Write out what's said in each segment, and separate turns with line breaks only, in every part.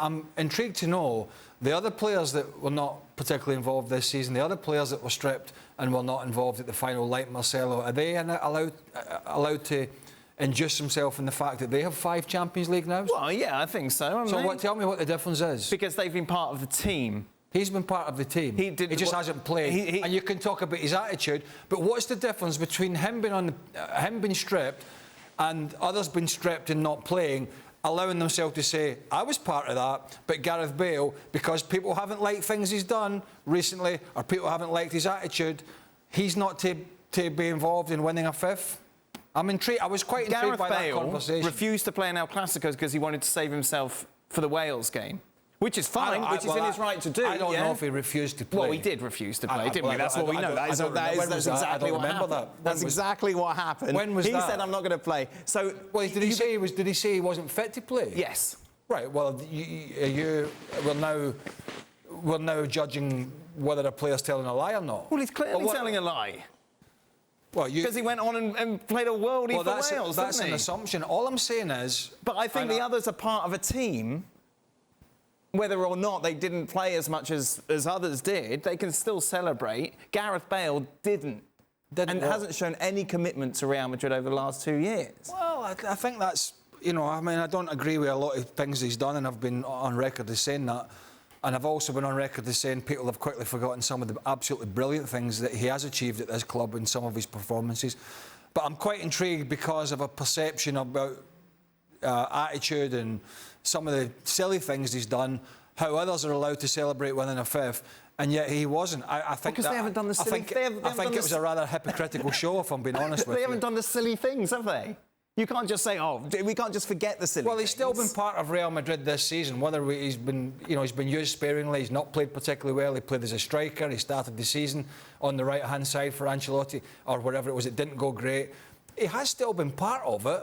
I'm intrigued to know the other players that were not particularly involved this season, the other players that were stripped and were not involved at the final, like Marcelo, are they allowed to induce themselves in the fact that they have 5 Champions League now?
Well, yeah, I think so.
Tell me what the difference is.
Because they've been part of the team.
He's been part of the team. He just hasn't played. And you can talk about his attitude, but what's the difference between him being stripped and others being stripped and not playing, allowing themselves to say, I was part of that, but Gareth Bale, because people haven't liked things he's done recently, or people haven't liked his attitude, he's not to be involved in winning a 5th? I'm intrigued. I was quite intrigued by that conversation.
Gareth Bale refused to play in El Clásicos because he wanted to save himself for the Wales game. Which is fine, which is in his right to do.
I don't know if he refused to play.
Well, he did refuse to play, didn't we? That's what we know. That's exactly what happened. That's exactly what happened.
When was that?
He said, I'm not going to play. So,
well, did he say he wasn't fit to play?
Yes.
Right, well, we're now judging whether a player's telling a lie or not.
Well, he's clearly telling a lie.
Well,
because he went on and played a worldie for Wales,
that's an assumption. All I'm saying is...
But I think the others are part of a team. Whether or not they didn't play as much as others did, they can still celebrate. Gareth Bale didn't hasn't shown any commitment to Real Madrid over the last 2 years.
Well, I think that's, I don't agree with a lot of things he's done, and I've been on record as saying that. And I've also been on record as saying people have quickly forgotten some of the absolutely brilliant things that he has achieved at this club in some of his performances. But I'm quite intrigued because of a perception about attitude and some of the silly things he's done, how others are allowed to celebrate winning a 5th, and yet he wasn't. I think
because they haven't done the silly things.
I think it was a rather hypocritical show, if I'm being honest with you.
They haven't done the silly things, have they? You can't just say, oh, we can't just forget the silly things.
Well, he's still been part of Real Madrid this season, whether he's been used sparingly, he's not played particularly well, he played as a striker, he started the season on the right-hand side for Ancelotti, or whatever it was, it didn't go great. He has still been part of it.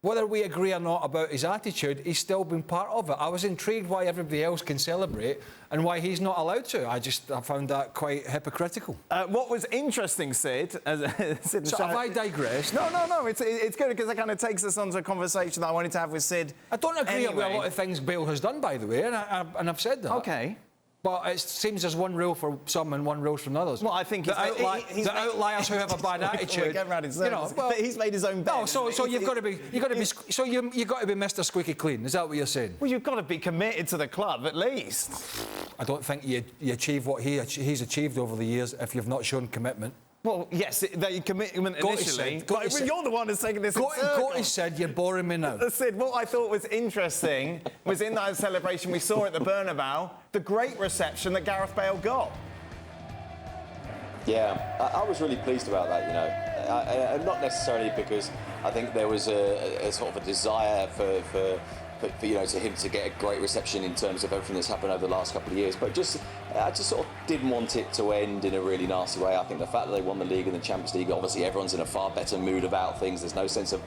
Whether we agree or not about his attitude, he's still been part of it. I was intrigued why everybody else can celebrate and why he's not allowed to. I found that quite hypocritical.
What was interesting, Sid...
Sid, so have I digressed?
No. It's good because it kind of takes us on to a conversation that I wanted to have with Sid.
I don't agree with a lot of things Bale has done, by the way, and I've said that.
OK.
But it seems there's one rule for some and one rule for others.
Well, I think
the outliers who have a bad attitude.
But he's made his own bet.
No, so you've got to be Mr. Squeaky Clean. Is that what you're saying?
Well, you've got to be committed to the club at least.
I don't think you achieve what he's achieved over the years if you've not shown commitment.
Well, yes, the commitment initially. But you're the one who's taking this.
Gotti said, you're boring me now.
Sid, what I thought was interesting was in that celebration we saw at the Bernabeu, the great reception that Gareth Bale got.
Yeah, I was really pleased about that, not necessarily because I think there was a sort of a desire for to him to get a great reception in terms of everything that's happened over the last couple of years, but I just sort of didn't want it to end in a really nasty way. I think the fact that they won the league and the Champions League, obviously everyone's in a far better mood about things. There's no sense of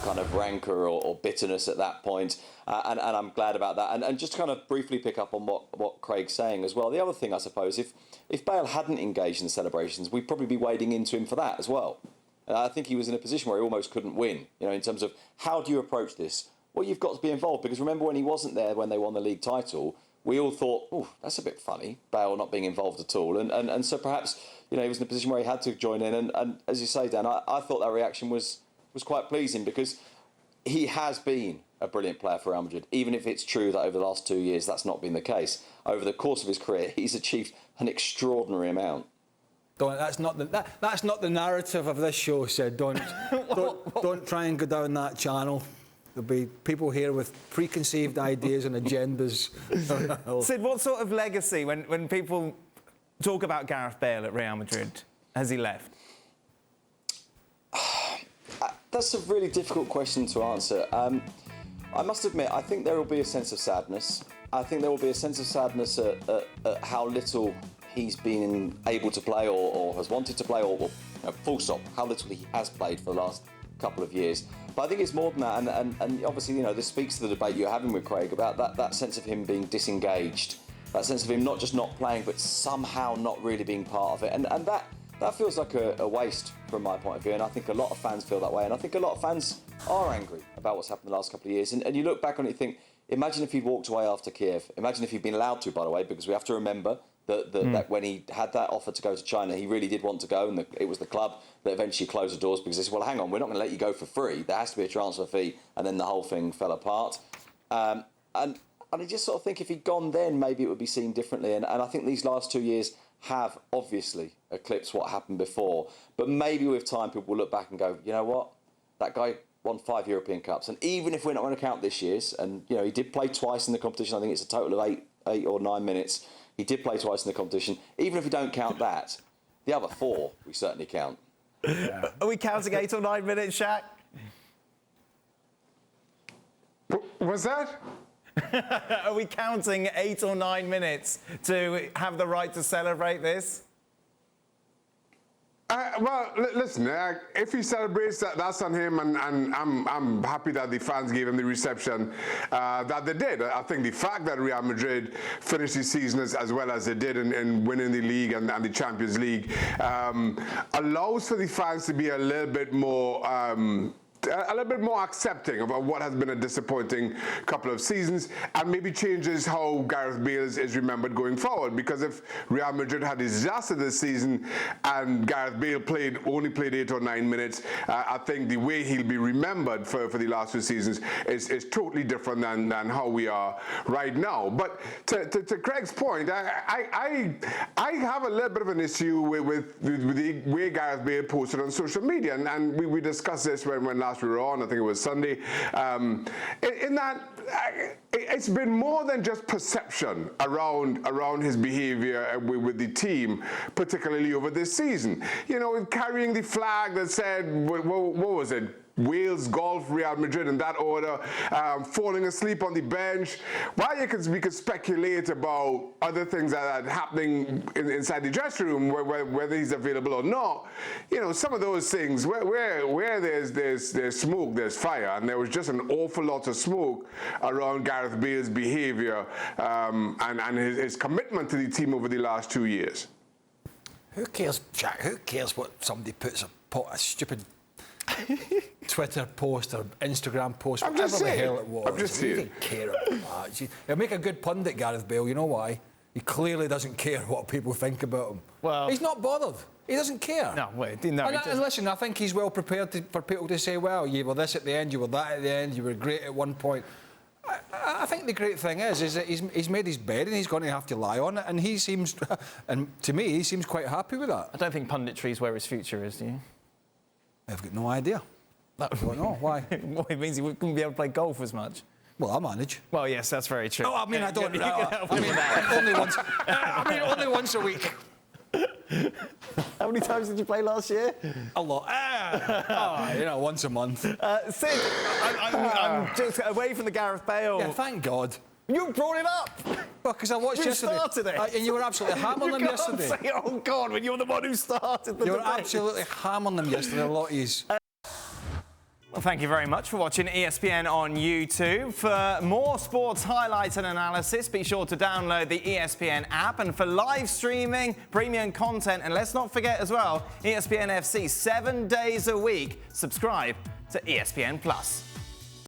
kind of rancour or bitterness at that point, and I'm glad about that. And just to kind of briefly pick up on what Craig's saying as well, the other thing I suppose, if Bale hadn't engaged in the celebrations, we'd probably be wading into him for that as well. I think he was in a position where he almost couldn't win, in terms of how do you approach this? Well, you've got to be involved, because remember when he wasn't there when they won the league title, we all thought, oh, that's a bit funny, Bale not being involved at all. And so perhaps, he was in a position where he had to join in. And as you say, Dan, I thought that reaction was quite pleasing, because he has been a brilliant player for Real Madrid, even if it's true that over the last 2 years that's not been the case. Over the course of his career, he's achieved an extraordinary amount.
That's not the narrative of this show, Sid. Don't try and go down that channel. There'll be people here with preconceived ideas and agendas.
Sid, what sort of legacy, when people talk about Gareth Bale at Real Madrid, has he left?
That's a really difficult question to answer. I must admit, I think there will be a sense of sadness. I think there will be a sense of sadness at how little he's been able to play or has wanted to play, or full stop, how little he has played for the last couple of years. But I think it's more than that, and obviously, this speaks to the debate you're having with Craig about that sense of him being disengaged, that sense of him not just not playing, but somehow not really being part of it. And that feels like a waste from my point of view, and I think a lot of fans feel that way, and I think a lot of fans are angry about what's happened the last couple of years. And you look back on it and think, Imagine if he'd walked away after Kiev. Imagine if he'd been allowed to, by the way, because we have to remember that when he had that offer to go to China, he really did want to go, and it was the club that eventually closed the doors because they said, well, hang on, we're not going to let you go for free. There has to be a transfer fee, and then the whole thing fell apart. And I just sort of think if he'd gone then, maybe it would be seen differently. And I think these last 2 years have obviously eclipsed what happened before. But maybe with time, people will look back and go, you know what? That guy won 5 European Cups. And even if we're not going to count this year's, and, you know, he did play twice in the competition. I think it's a total of 8 or 9 minutes. He did play twice in the competition. Even if we don't count that, the other 4 we certainly count.
Yeah. Are we counting 8 or 9 minutes, Shaq?
What's that?
Are we counting 8 or 9 minutes to have the right to celebrate this?
Listen, if he celebrates, that's on him, and I'm happy that the fans gave him the reception that they did. I think the fact that Real Madrid finished the season as well as they did in winning the league and the Champions League allows for the fans to be a little bit more accepting of what has been a disappointing couple of seasons, and maybe changes how Gareth Bale is remembered going forward. Because if Real Madrid had a disaster this season and Gareth Bale only played 8 or 9 minutes, I think the way he'll be remembered for the last 2 seasons is totally different than how we are right now. But to Craig's point, I have a little bit of an issue with the way Gareth Bale posted on social media, and we discussed this when last we were on, I think it was Sunday, in that it's been more than just perception around his behaviour with the team, particularly over this season. You know, carrying the flag that said, what was it? Wales, golf, Real Madrid in that order, falling asleep on the bench. While we could speculate about other things that are happening inside the dressing room, whether he's available or not, you know, some of those things, where there's smoke, there's fire, and there was just an awful lot of smoke around Gareth Bale's behaviour and his commitment to the team over the last 2 years.
Who cares, Jack? Who cares what somebody puts a stupid Twitter post or Instagram post, whatever the hell it was?
I'm just saying.
You don't care about that. He'll make a good pundit, Gareth Bale. You know why? He clearly doesn't care what people think about him.
Well,
he's not bothered. He doesn't care.
No, wait, no.
And listen, I think he's well prepared for people to say, well, you were this at the end, you were that at the end, you were great at one point. I think the great thing is that he's made his bed and he's going to have to lie on it, and he seems, and to me, he seems quite happy with that.
I don't think punditry is where his future is, do you?
I've got no idea. I don't know. Why?
Well, it means he couldn't be able to play golf as much.
Well, I manage.
Well, yes, that's very true.
Oh, I mean, I don't. Only once a week.
How many times did you play last year?
A lot. Once a month.
Sid, I'm just away from the Gareth Bale.
Yeah, thank God.
You brought it up.
Well, because I watched
you
yesterday.
Started it.
And you were absolutely hammering them yesterday.
Say, oh God, when you're the one who started the
You were
debate.
absolutely hammering them yesterday, a lot of yous.
Well, thank you very much for watching ESPN on YouTube. For more sports highlights and analysis, be sure to download the ESPN app. And for live streaming, premium content, and let's not forget as well, ESPN FC 7 days a week. Subscribe to ESPN+.